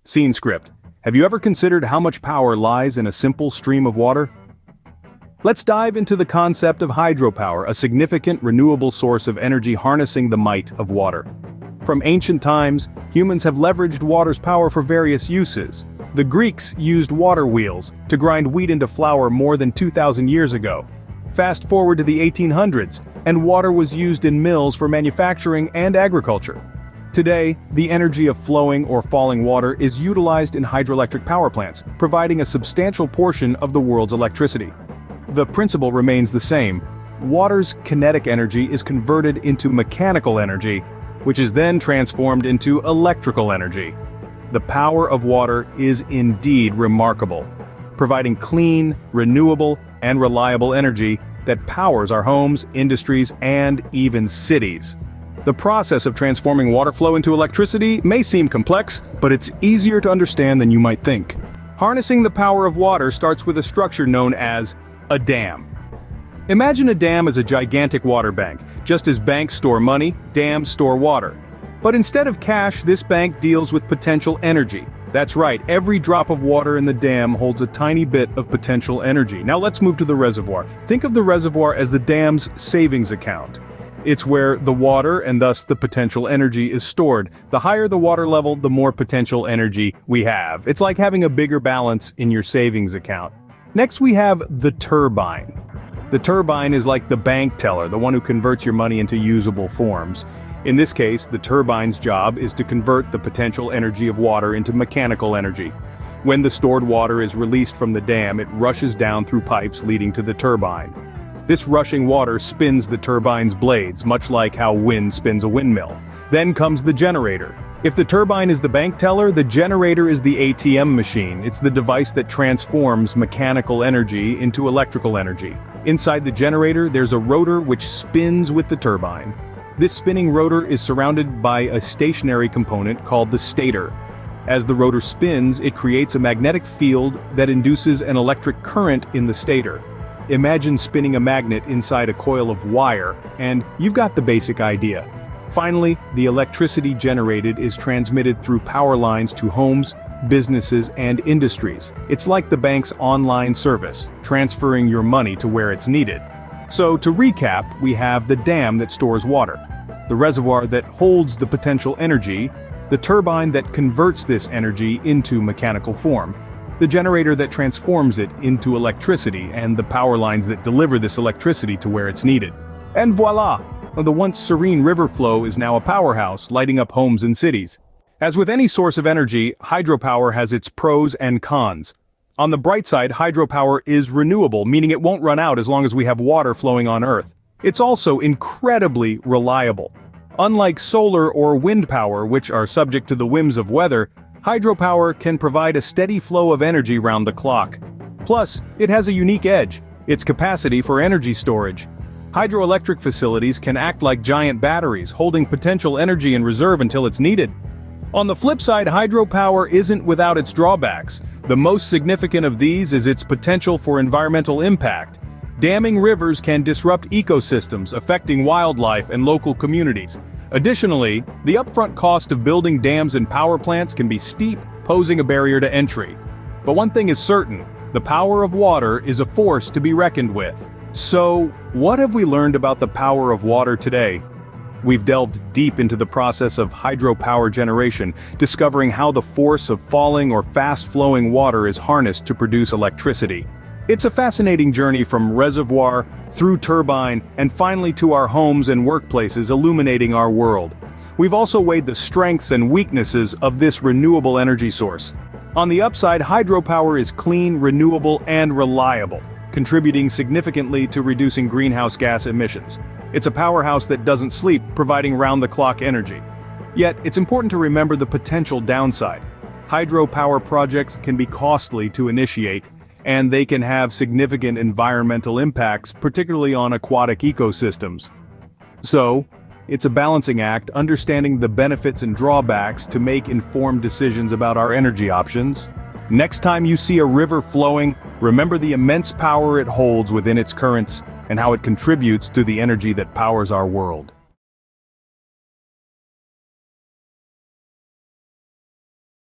Scene script. Have you ever considered how much power lies in a simple stream of water? Let's dive into the concept of hydropower, a significant renewable source of energy harnessing the might of water. From ancient times, humans have leveraged water's power for various uses. The Greeks used water wheels to grind wheat into flour more than 2,000 years ago. Fast forward to the 1800s, and water was used in mills for manufacturing and agriculture. Today, the energy of flowing or falling water is utilized in hydroelectric power plants, providing a substantial portion of the world's electricity. The principle remains the same. Water's kinetic energy is converted into mechanical energy, which is then transformed into electrical energy. The power of water is indeed remarkable, providing clean, renewable, and reliable energy that powers our homes, industries, and even cities. The process of transforming water flow into electricity may seem complex, but it's easier to understand than you might think. Harnessing the power of water starts with a structure known as a dam. Imagine a dam as a gigantic water bank. Just as banks store money, dams store water. But instead of cash, this bank deals with potential energy. That's right, every drop of water in the dam holds a tiny bit of potential energy. Now let's move to the reservoir. Think of the reservoir as the dam's savings account. It's where the water, and thus the potential energy, is stored. The higher the water level, the more potential energy we have. It's like having a bigger balance in your savings account. Next we have the turbine. The turbine is like the bank teller, the one who converts your money into usable forms. In this case, the turbine's job is to convert the potential energy of water into mechanical energy. When the stored water is released from the dam, it rushes down through pipes leading to the turbine. This rushing water spins the turbine's blades, much like how wind spins a windmill. Then comes the generator. If the turbine is the bank teller, the generator is the ATM machine. It's the device that transforms mechanical energy into electrical energy. Inside the generator, there's a rotor which spins with the turbine. This spinning rotor is surrounded by a stationary component called the stator. As the rotor spins, it creates a magnetic field that induces an electric current in the stator. Imagine spinning a magnet inside a coil of wire, and you've got the basic idea. Finally, the electricity generated is transmitted through power lines to homes, businesses, and industries. It's like the bank's online service, transferring your money to where it's needed. So to recap, we have the dam that stores water, the reservoir that holds the potential energy, the turbine that converts this energy into mechanical form, the generator that transforms it into electricity, and the power lines that deliver this electricity to where it's needed. And voila! The once serene river flow is now a powerhouse, lighting up homes and cities. As with any source of energy, hydropower has its pros and cons. On the bright side, hydropower is renewable, meaning it won't run out as long as we have water flowing on Earth. It's also incredibly reliable. Unlike solar or wind power, which are subject to the whims of weather, hydropower can provide a steady flow of energy round the clock. Plus, it has a unique edge: its capacity for energy storage. Hydroelectric facilities can act like giant batteries, holding potential energy in reserve until it's needed. On the flip side, hydropower isn't without its drawbacks. The most significant of these is its potential for environmental impact. Damming rivers can disrupt ecosystems, affecting wildlife and local communities. Additionally, the upfront cost of building dams and power plants can be steep, posing a barrier to entry. But one thing is certain: the power of water is a force to be reckoned with. So, what have we learned about the power of water today? We've delved deep into the process of hydropower generation, discovering how the force of falling or fast-flowing water is harnessed to produce electricity. It's a fascinating journey from reservoir, through turbine, and finally to our homes and workplaces, illuminating our world. We've also weighed the strengths and weaknesses of this renewable energy source. On the upside, hydropower is clean, renewable, and reliable, contributing significantly to reducing greenhouse gas emissions. It's a powerhouse that doesn't sleep, providing round-the-clock energy. Yet, it's important to remember the potential downside. Hydropower projects can be costly to initiate, and they can have significant environmental impacts, particularly on aquatic ecosystems. So, it's a balancing act, understanding the benefits and drawbacks to make informed decisions about our energy options. Next time you see a river flowing, remember the immense power it holds within its currents, and how it contributes to the energy that powers our world.